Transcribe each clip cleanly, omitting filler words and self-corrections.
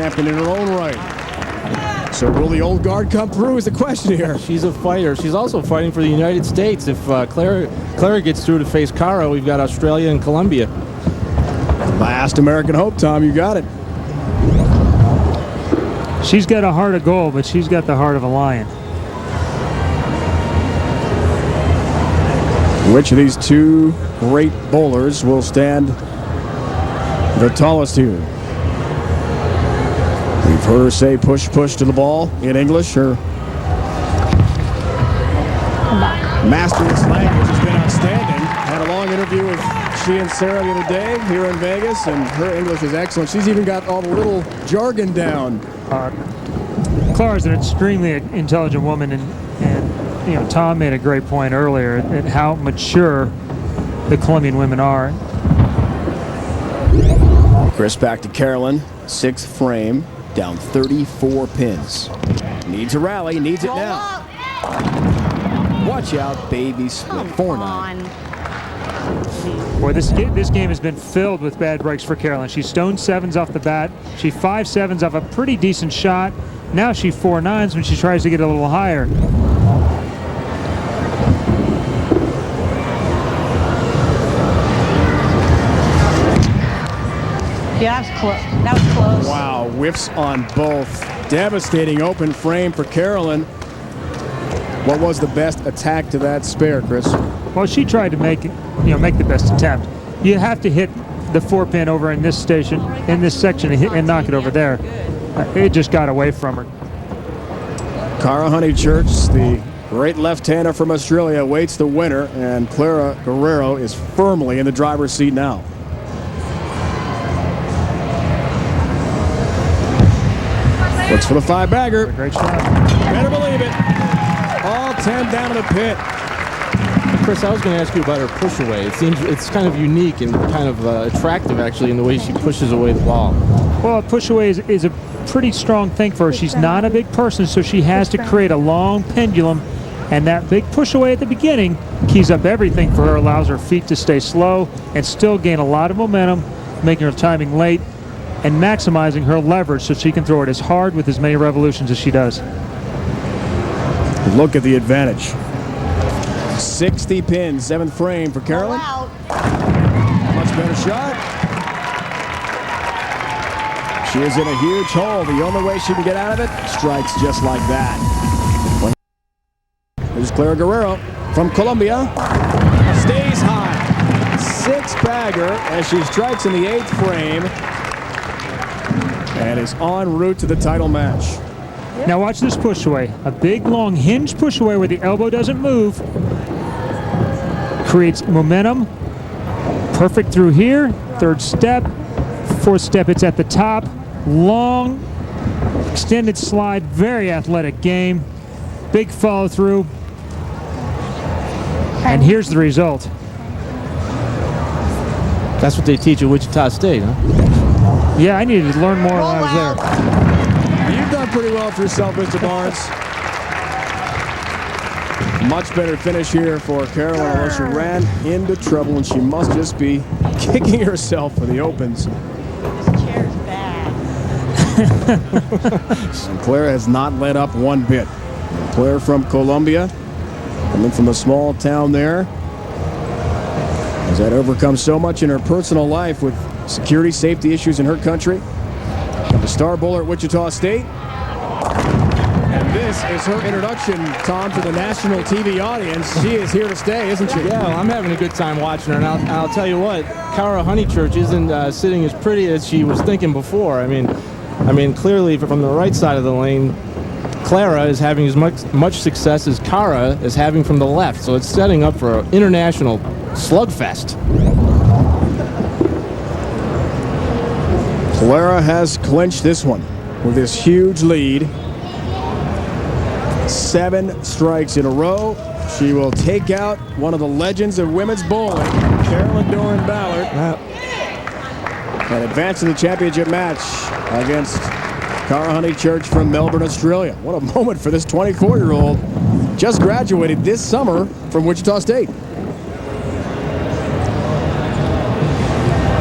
champion in her own right. So will the old guard come through is the question here. She's a fighter. She's also fighting for the United States. If Clara gets through to face Cara, we've got Australia and Colombia. Last American hope, Tom. You got it. She's got a heart of gold, but she's got the heart of a lion. Which of these two great bowlers will stand the tallest here? We've heard her say push, push to the ball in English. Her master of language has been outstanding. Had a long interview with she and Sarah the other day here in Vegas, and her English is excellent. She's even got all the little jargon down. Clara's an extremely intelligent woman, and you know, Tom made a great point earlier at how mature the Colombian women are. Chris back to Carolyn, 6th frame, down 34 pins. Needs a rally, needs it now. Watch out, baby split, 4-9. Boy, this game has been filled with bad breaks for Carolyn. She stoned 7s off the bat. She 5-7s off a pretty decent shot. Now she 4-9s when she tries to get a little higher. Yeah, that was close. Wow, whiffs on both. Devastating open frame for Carolyn. What was the best attack to that spare, Chris? Well, she tried to make the best attempt. You have to hit the 4-pin over in this section, and knock it over there. It just got away from her. Cara Honeychurch, the great left-hander from Australia, awaits the winner, and Clara Guerrero is firmly in the driver's seat now. Looks for the 5-bagger. Great shot. Better believe it. All 10 down to the pit. Chris, I was going to ask you about her push away. It seems it's kind of unique and kind of attractive, actually, in the way she pushes away the ball. Well, a push away is a pretty strong thing for her. She's not a big person, so she has to create a long pendulum, and that big push away at the beginning keys up everything for her, allows her feet to stay slow and still gain a lot of momentum, making her timing late and maximizing her leverage so she can throw it as hard with as many revolutions as she does. Look at the advantage. 60 pins, 7th frame for Carolyn. Much better shot. She is in a huge hole. The only way she can get out of it, strikes just like that. Here's Clara Guerrero from Colombia. Stays high. 6-bagger as she strikes in the 8th frame and is en route to the title match. Now watch this push away. A big, long hinge push away where the elbow doesn't move. Creates momentum. Perfect through here. 3rd step. 4th step, it's at the top. Long, extended slide. Very athletic game. Big follow through. And here's the result. That's what they teach at Wichita State, huh? Yeah, I needed to learn more when I was there. You've done pretty well for yourself, Mr. Barnes. Much better finish here for Carolyn, although she ran into trouble, and she must just be kicking herself for the opens. This chair's bad. And Clara has not let up one bit. A player from Colombia, coming from a small town there, has had overcome so much in her personal life with security, safety issues in her country. The star bowler at Wichita State. And this is her introduction, Tom, to the national TV audience. She is here to stay, isn't she? Yeah, well, I'm having a good time watching her, and I'll tell you what, Cara Honeychurch isn't sitting as pretty as she was thinking before. I mean, clearly from the right side of the lane, Clara is having as much success as Cara is having from the left, so it's setting up for an international slugfest. Clara has clinched this one with this huge lead. 7 strikes in a row. She will take out one of the legends of women's bowling, Carolyn Dorin-Ballard, and advance to the championship match against Cara Honeychurch from Melbourne, Australia. What a moment for this 24-year-old. Just graduated this summer from Wichita State.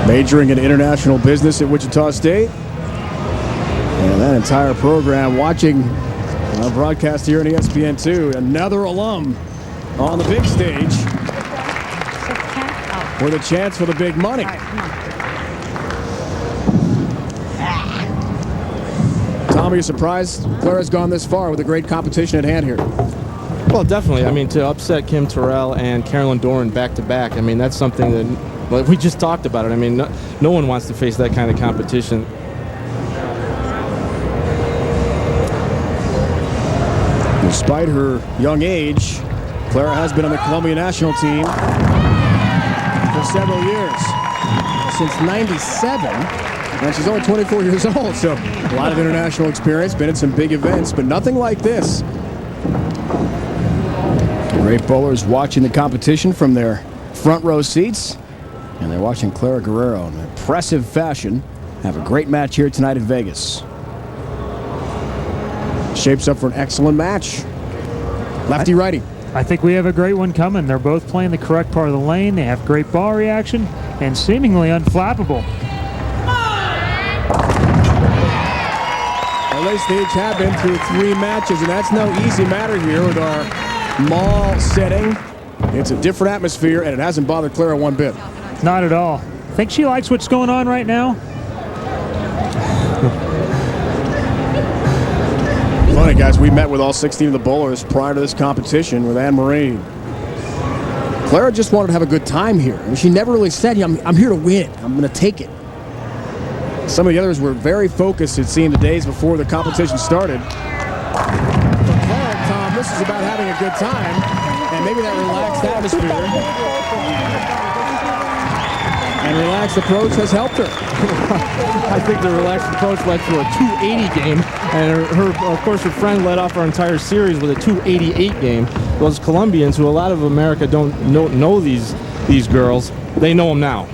Majoring in international business at Wichita State. entire program watching our broadcast here on ESPN2. Another alum on the big stage with a chance for the big money. Tom, are you surprised Clara's gone this far with a great competition at hand here? Well, definitely. I mean, to upset Kim Terrell and Carolyn Dorin back-to-back, I mean, that's something that, well, we just talked about it. I mean, no one wants to face that kind of competition. Despite her young age, Clara has been on the Columbia national team for several years, since '97, and she's only 24 years old, so a lot of international experience, been at some big events, but nothing like this. Great bowlers watching the competition from their front row seats, and they're watching Clara Guerrero in impressive fashion have a great match here tonight in Vegas. Shapes up for an excellent match. Lefty-righty. I think we have a great one coming. They're both playing the correct part of the lane. They have great ball reaction and seemingly unflappable. At least they each have been through 3 matches, and that's no easy matter here with our mall setting. It's a different atmosphere, and it hasn't bothered Clara one bit. Not at all. Think she likes what's going on right now? Funny, guys, we met with all 16 of the bowlers prior to this competition with Anne-Marie. Clara just wanted to have a good time here. I mean, she never really said, I'm here to win. I'm going to take it. Some of the others were very focused, it seemed, the days before the competition started. For Clara, Tom, this is about having a good time, and maybe that relaxed atmosphere and relaxed approach has helped her. I think the relaxed approach led to a 280 game, and of course, her friend led off our entire series with a 288 game. Those Colombians, who a lot of America don't know these girls, they know them now.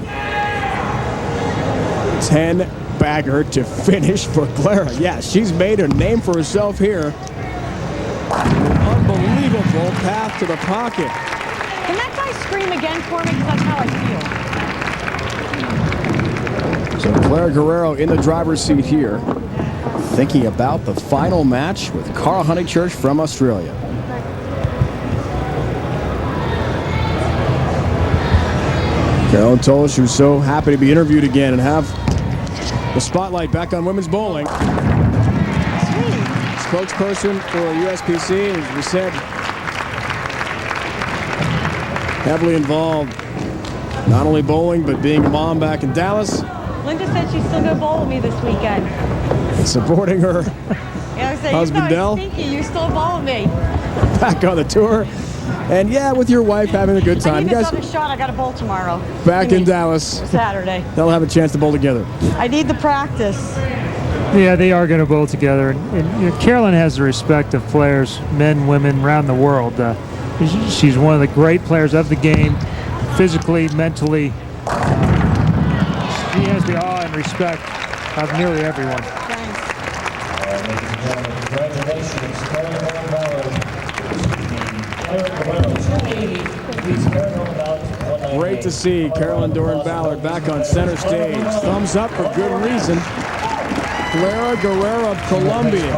10-bagger to finish for Clara. Yeah, she's made a name for herself here. An unbelievable path to the pocket. Can that guy scream again for me? Because that's how I feel. So Clara Guerrero in the driver's seat here, thinking about the final match with Carl Honeychurch from Australia. Carolyn told us she was so happy to be interviewed again and have the spotlight back on women's bowling. Spokesperson for USBC, as we said, heavily involved, not only bowling, but being a mom back in Dallas. Linda said she's still going to bowl with me this weekend. Supporting her husband, Dell. You're still bowling me. Back on the tour. And yeah, with your wife having a good time. I need You guys another shot. I got to bowl tomorrow. back in Dallas. Saturday. They'll have a chance to bowl together. I need the practice. Yeah, they are going to bowl together. And you know, Carolyn has the respect of players, men, women, around the world. She's one of the great players of the game, physically, mentally. She has the awe and respect of nearly everyone. Congratulations, Clara Dorin-Ballard. Great to see Carolyn Dorin-Ballard back on center stage. Thumbs up for good reason. Clara Guerrero of Colombia